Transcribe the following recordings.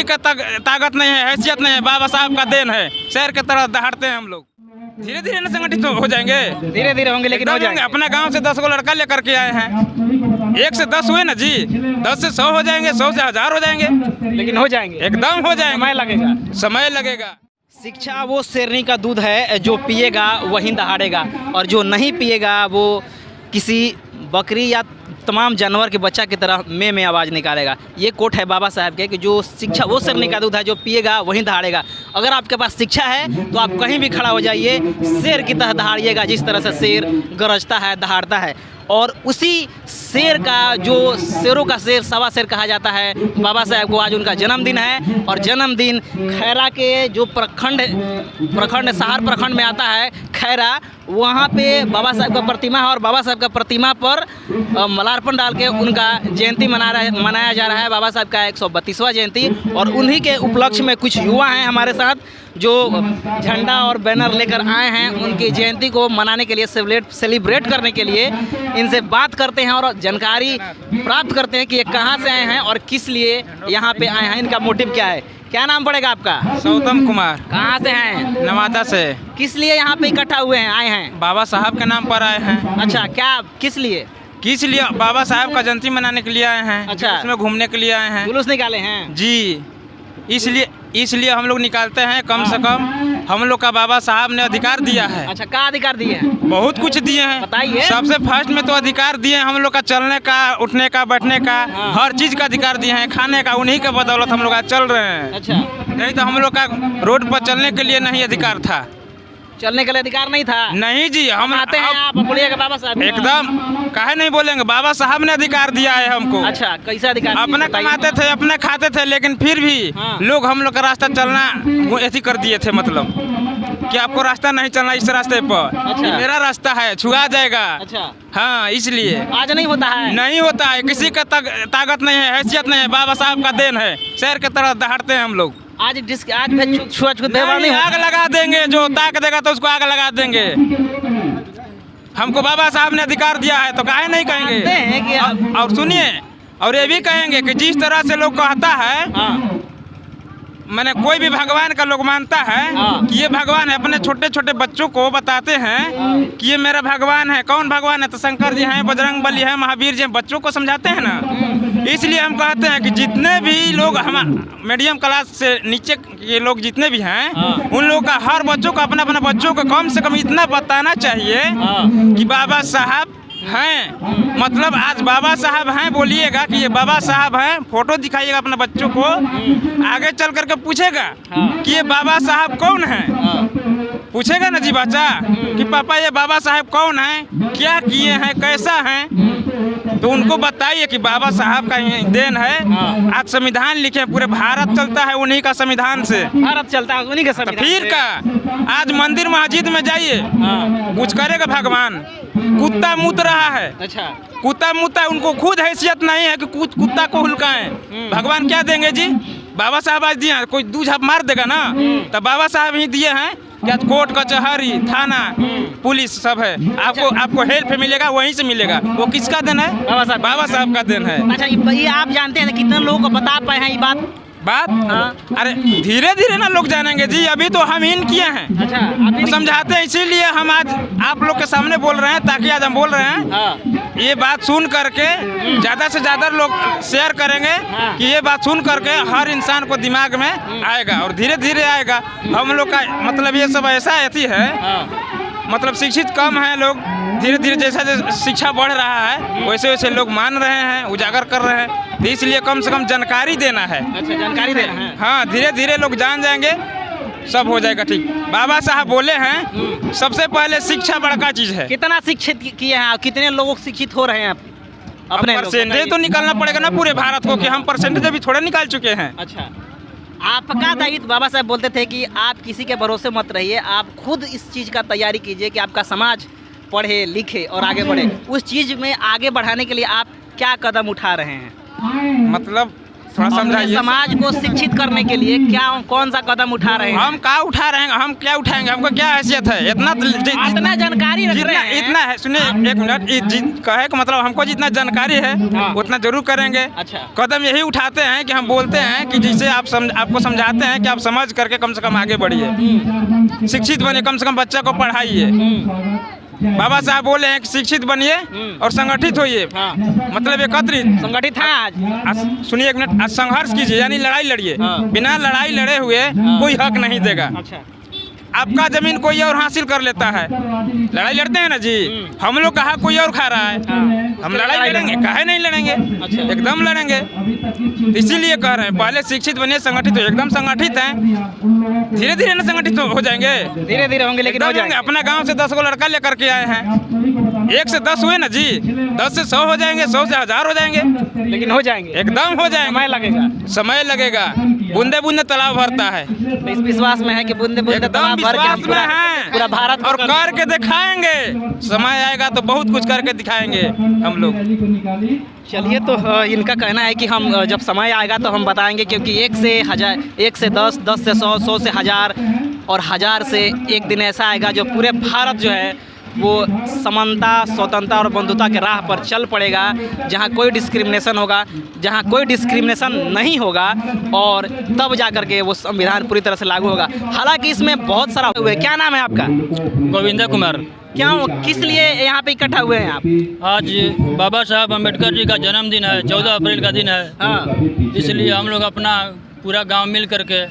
का ताकत नहीं है, हैसियत नहीं है, बाबा साहब का देन है। शेर की तरह दहाड़ते हैं हम लोग। धीरे धीरे न संगठित हो जाएंगे, धीरे धीरे होंगे लेकिन हो जाएंगे। अपने गांव से 10 को लड़का लेकर के आए हैं, 1 से 10 हुए ना जी, 10 से 100 हो जाएंगे, 100 से 1000 हो जाएंगे, लेकिन हो जाएंगे, एकदम हो जाएंगे। समय लगेगा, समय लगेगा। शिक्षा वो शेरनी का दूध है, जो पिएगा वही दहाड़ेगा, और जो नहीं पिएगा वो किसी बकरी या तमाम जानवर के बच्चा की तरह में आवाज़ निकालेगा। ये कोट है बाबा साहब के कि जो शिक्षा वो शेरनी का दूध है, जो पिएगा वही दहाड़ेगा। अगर आपके पास शिक्षा है तो आप कहीं भी खड़ा हो जाइए, शेर की तरह दहाड़िएगा, जिस तरह से शेर गरजता है, दहाड़ता है। और उसी शेर का, जो शेरों का शेर, सवा शेर कहा जाता है बाबा साहब को, आज उनका जन्मदिन है। और जन्मदिन खैरा के जो प्रखंड सहार प्रखंड में आता है खैरा, वहाँ पे बाबा साहब का प्रतिमा है, और बाबा साहब का प्रतिमा पर माल्यार्पण डाल के उनका जयंती मनाया जा रहा है, बाबा साहब का 132वां जयंती। और उन्हीं के उपलक्ष्य में कुछ युवा हैं हमारे साथ, जो झंडा और बैनर लेकर आए हैं उनकी जयंती को मनाने के लिए, सेलिब्रेट करने के लिए। इनसे बात करते हैं और जानकारी प्राप्त करते हैं कि ये कहाँ से आए हैं और किस लिए यहाँ पे आए हैं, इनका मोटिव क्या है। क्या नाम पड़ेगा आपका? सौतम कुमार। कहाँ से हैं? नवादा से। किस लिए यहाँ पे इकट्ठा हुए हैं, आए हैं? बाबा साहब के नाम पर आए हैं। अच्छा, क्या किस लिए? बाबा साहब का जयंती मनाने के लिए आए हैं। अच्छा, इसमें घूमने के लिए आए हैं। जुलूस निकाले हैं जी, इसलिए हम लोग निकालते हैं। कम से कम हम लोग का बाबा साहब ने अधिकार दिया है। अच्छा, क्या अधिकार दिए हैं? बहुत कुछ दिए हैं, बताइए। सबसे फर्स्ट में तो अधिकार दिए हैं हम लोग का चलने का, उठने का, बैठने का, हर चीज का अधिकार दिए हैं। खाने का, उन्हीं के बदौलत हम लोग आज चल रहे हैं। अच्छा, नहीं तो हम लोग का रोड पर चलने के लिए नहीं अधिकार था। चलने के लिए अधिकार नहीं था? नहीं जी, हम आते हैं, आप बोलिएगा बाबा साहब। एकदम, काहे नहीं बोलेंगे, बाबा साहब ने अधिकार दिया है हमको। अच्छा, कैसा अधिकार? अपने कमाते थे, अपने खाते थे, लेकिन फिर भी लोग हम लोग का रास्ता चलना ऐसी कर दिए थे, मतलब कि आपको रास्ता नहीं चलना इस रास्ते पर। अच्छा, मेरा रास्ता है, छुआ जाएगा। अच्छा, हाँ, इसलिए आज नहीं होता है? नहीं होता है, किसी का ताकत नहीं है, हैसियत नहीं है, बाबा साहब का देन है। शेर की तरह दहाड़ते हैं हम लोग। आज छुआछूत व्यवहार नहीं, आग लगा देंगे, जो ताक देगा तो उसको आग लगा देंगे। हमको बाबा साहब ने अधिकार दिया है तो काहे नहीं कहेंगे। और सुनिए, और ये भी कहेंगे कि जिस तरह से लोग कहता है, मैंने कोई भी भगवान का लोग मानता है कि ये भगवान है, अपने छोटे छोटे बच्चों को बताते हैं कि ये मेरा भगवान है। कौन भगवान है? तो शंकर जी हैं, बजरंग बली है, महावीर जी हैं, बच्चों को समझाते हैं ना। इसलिए हम कहते हैं कि जितने भी लोग हम मीडियम क्लास से नीचे के लोग जितने भी हैं, उन लोगों का, हर बच्चों को, अपना अपना बच्चों को कम से कम इतना बताना चाहिए कि बाबा साहब हैं। मतलब आज बाबा साहब हैं बोलिएगा कि ये बाबा साहब हैं, फोटो दिखाइएगा अपने बच्चों को, आगे चल करके पूछेगा कि ये बाबा साहब कौन है। पूछेगा ना जी बच्चा कि पापा ये बाबा साहब कौन है, क्या किए हैं, कैसा है, तो उनको बताइए कि बाबा साहब का देन है। आज संविधान लिखे, पूरे भारत चलता है उन्हीं का संविधान से, भारत चलता है उन्हीं का संविधान। फिर का आज मंदिर मस्जिद में जाइए, कुछ करेगा भगवान? कुत्ता मुत रहा है। अच्छा, कुत्ता मुता, उनको खुद हैसियत नहीं है कि कुत्ता को हुलकाएं। भगवान क्या देंगे जी? बाबा साहब आज दिए। कोई दूध मार देगा ना, तो बाबा साहब ही दिए हैं। क्या कोर्ट कचहरी, थाना, पुलिस सब है। आपको हेल्प मिलेगा, वहीं से मिलेगा। वो किसका देन है? बाबा साहब का देन है। अच्छा, ये आप जानते हैं कितने लोगों को बता पाए हैं ये बात? अरे धीरे धीरे ना लोग जानेंगे जी, अभी तो हम इन किए हैं। अच्छा, आप समझाते हैं, इसीलिए हम आज आप लोग के सामने बोल रहे हैं, ताकि आज हम बोल रहे हैं। ये बात सुन करके ज़्यादा से ज़्यादा लोग शेयर करेंगे कि ये बात सुन करके हर इंसान को दिमाग में आएगा, और धीरे धीरे आएगा। हम लोग का मतलब ये सब ऐसा ऐसी है, मतलब शिक्षित कम है लोग, धीरे धीरे जैसा शिक्षा बढ़ रहा है वैसे वैसे लोग मान रहे हैं, उजागर कर रहे हैं। तो इसलिए कम से कम जानकारी देना है। अच्छा, जानकारी देना है। हाँ, धीरे धीरे लोग जान जाएंगे, सब हो जाएगा ठीक। बाबा साहब बोले हैं सबसे पहले शिक्षा बड़का चीज है। कितना शिक्षित किए हैं, कितने लोग शिक्षित हो रहे हैं अपने? परसेंटेज तो निकालना पड़ेगा ना पूरे भारत को, कि हम परसेंटेज अभी थोड़ा निकाल चुके हैं। अच्छा, आपका दायित्व, बाबा साहब बोलते थे कि आप किसी के भरोसे मत रहिए, आप खुद इस चीज़ का तैयारी कीजिए कि आपका समाज पढ़े लिखे और आगे बढ़े। उस चीज़ में आगे बढ़ाने के लिए आप क्या कदम उठा रहे हैं? मतलब थोड़ा समझाइए। समाज को शिक्षित करने के लिए क्या कौन सा कदम उठा रहे हैं? हम क्या उठा रहे हैं, हम क्या उठाएंगे, हमको क्या हैसियत है, इतना इतना जानकारी रख रहे हैं। इतना है, सुनिए एक मिनट, कहे का मतलब हमको जितना जानकारी है उतना जरूर करेंगे। अच्छा। कदम यही उठाते हैं कि हम बोलते हैं कि जिससे आपको समझाते हैं कि आप समझ करके कम से कम आगे बढ़िए, शिक्षित बनिए, कम से कम बच्चा को पढ़ाइए। बाबा साहब बोले हैं कि शिक्षित बनिए और संगठित होइए, मतलब एकत्रित संगठित है आज। सुनिए एक मिनट, आज संघर्ष कीजिए, यानी लड़ाई लड़िए। बिना लड़ाई लड़े हुए कोई हक नहीं देगा। अच्छा। आपका जमीन कोई और हासिल कर लेता है, लड़ाई लड़ते हैं ना जी, हम लोग कहा कोई और खा रहा है, हम लड़ाई लड़ेंगे, काहे नहीं लड़ेंगे, एकदम लड़ेंगे। इसीलिए कह रहे हैं पहले शिक्षित बनिए, संगठित हो, एकदम संगठित हैं, धीरे धीरे ना संगठित हो जाएंगे, धीरे धीरे होंगे, लेकिन हो जाएंगे। अपना गांव से 10 को लड़का लेकर के आए हैं, 1 से 10 हुए ना जी, 10 से 100 हो जाएंगे, 100 से 1000 हो जाएंगे, लेकिन हो जाएंगे, एकदम हो जाएंगे। समय लगेगा, समय लगेगा, बूंदे बूंदे तालाब भरता है। तो इस विश्वास में है कि बूंदे बूंदे तालाब भर के हम पूरा भारत और करके दिखाएंगे, समय आएगा तो बहुत कुछ करके दिखाएंगे हम लोग। चलिए, तो इनका कहना है कि हम जब समय आएगा तो हम बताएंगे, क्योंकि 1 से 1000, 1 से 10, 10 से 100, 100 से 1000 और 1000 से एक दिन ऐसा आएगा जो पूरे भारत जो है वो समानता, स्वतंत्रता और बंधुता के राह पर चल पड़ेगा, जहाँ कोई डिस्क्रिमिनेशन होगा, जहाँ कोई डिस्क्रिमिनेशन नहीं होगा, और तब जा कर के वो संविधान पूरी तरह से लागू होगा। हालांकि इसमें बहुत सारा हुए। क्या नाम है आपका? गोविंदा कुमार। क्या किस लिए यहाँ पे इकट्ठा हुए हैं आप? आज बाबा साहब अम्बेडकर जी का जन्मदिन है, 14 अप्रैल का दिन है। हाँ। इसलिए हम लोग अपना पूरा गांव मिल करके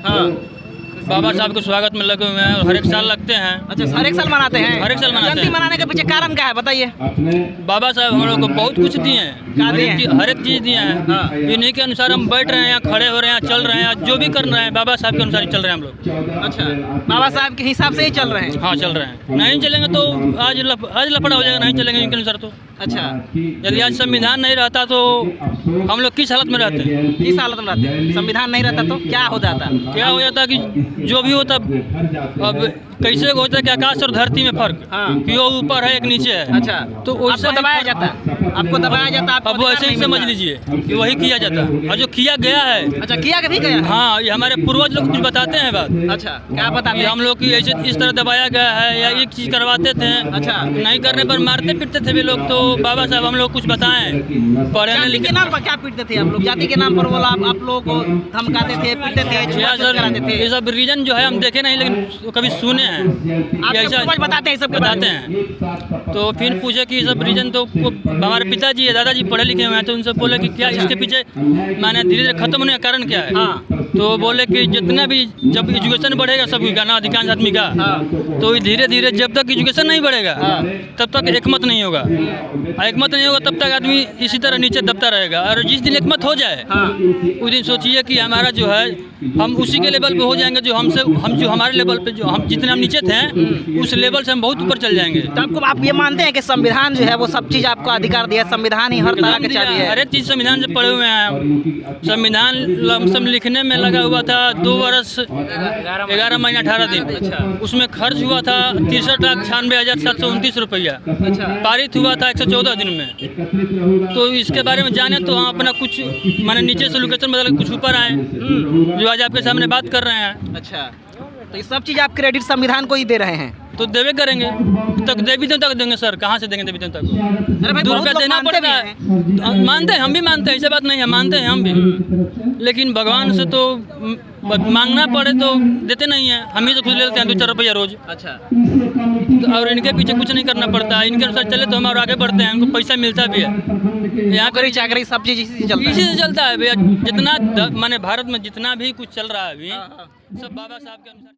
बाबा साहब के स्वागत में लगे हुए हैं, और हर एक साल लगते हैं। अच्छा, हर एक साल मनाते हैं? हर एक साल मनाते हैं। जयंती मनाने के पीछे कारण क्या है, बताइए। बाबा साहब हम लोग को बहुत कुछ दिए हैं, हर एक चीज़ दिए हैं। इन्हीं के अनुसार हम बैठ रहे हैं, यहाँ खड़े हो रहे हैं, चल रहे हैं, जो भी कर रहे हैं बाबा साहब के अनुसार ही चल रहे हैं हम लोग। अच्छा, बाबा साहब के हिसाब से ही चल रहे हैं? हाँ, चल रहे हैं। नहीं चलेंगे तो आज लफड़ा हो जाएगा, नहीं चलेंगे इनके अनुसार तो। अच्छा, यदि आज संविधान नहीं रहता तो हम लोग किस हालत में रहते हैं? किस हालत में रहते हैं? संविधान नहीं रहता तो क्या हो जाता? क्या हो जाता कि जो भी होता, अब कैसे होता है कि आकाश और धरती में फर्क, कि वो ऊपर है एक नीचे है। अच्छा, तो आपको दबाया जाता, आपको दबाया जाता, अब वो ऐसे ही समझ लीजिए कि वही किया जाता है, और जो किया गया है। अच्छा, किया भी गया है? हाँ, ये हमारे पूर्वज लोग कुछ बताते हैं बात। अच्छा, क्या बताते हैं? हम लोग की ऐसे इस तरह दबाया गया है, या एक चीज करवाते थे। अच्छा, नहीं करने पर मारते पीटते थे भी लोग। तो बाबा साहब हम लोग कुछ बताएं, पढ़े जाति के नाम पर क्या पीटते थे आप लोग? जाति के नाम पर बोला आप लोगों को धमकाते थे, पीटते थे, कराते थे? ये सब रीजन जो है हम देखे नहीं, लेकिन कभी सुने हैं। बताते हैं, सब बताते हैं। तो फिर पूछे कि ये सब रीजन, तो हमारे पिताजी है, दादाजी पढ़े लिखे हुए हैं, तो उनसे बोले कि क्या इसके पीछे माने धीरे धीरे खत्म होने का कारण क्या है। तो बोले कि जितना भी जब एजुकेशन बढ़ेगा सबकी का ना, अधिकांश आदमी का, तो धीरे धीरे जब तक एजुकेशन नहीं बढ़ेगा तब तक एकमत नहीं होगा, एकमत नहीं होगा तब तक आदमी इसी तरह नीचे दबता रहेगा। और जिस दिन एकमत हो जाए उस दिन सोचिए कि हमारा जो है हम उसी के लेवल पे हो जाएंगे जो हम जो हमारे लेवल पे जो हम जितने हम नीचे थे उस लेवल से हम बहुत ऊपर चल जाएंगे। तो आपको आप ये मानते हैं कि संविधान जो है वो सब चीज़ आपको अधिकार दिया, संविधान ही हर तरह के चाहिए? हर एक चीज़ संविधान से पढ़े हुए हैं। संविधान लमसम लिखने में लगा हुआ था 2 वर्ष 11 महीना 18 दिन। उसमें खर्च हुआ था 63,96,729 रुपया। पारित हुआ था 114 दिन में। तो इसके बारे में जाने तो हम अपना कुछ माने नीचे से लोकेशन बदल कुछ ऊपर आए, जो आज आपके सामने बात कर रहे हैं। अच्छा, तो ये सब चीज़ आप क्रेडिट संविधान को ही दे रहे हैं? तो देवे करेंगे, तक देवी देवता को देंगे सर, कहाँ से देंगे देवी देवता को? अरे भाई, 2 रुपया देना पड़ता है। मानते हैं, हम भी मानते हैं, ऐसे बात नहीं है, मानते हैं हम भी, लेकिन भगवान से तो मांगना पड़े तो देते नहीं है, हम ही तो खुद ले लेते हैं 2-4 रुपया रोज। अच्छा, और इनके पीछे कुछ नहीं करना पड़ता है, इनके अनुसार चले तो हम और आगे बढ़ते हैं, हमको पैसा मिलता भी है। यहाँ पर चाकरी सब चीज़ इसी से चलता है भैया। जितना माने भारत में जितना भी कुछ चल रहा है अभी सब बाबा साहब के अनुसार।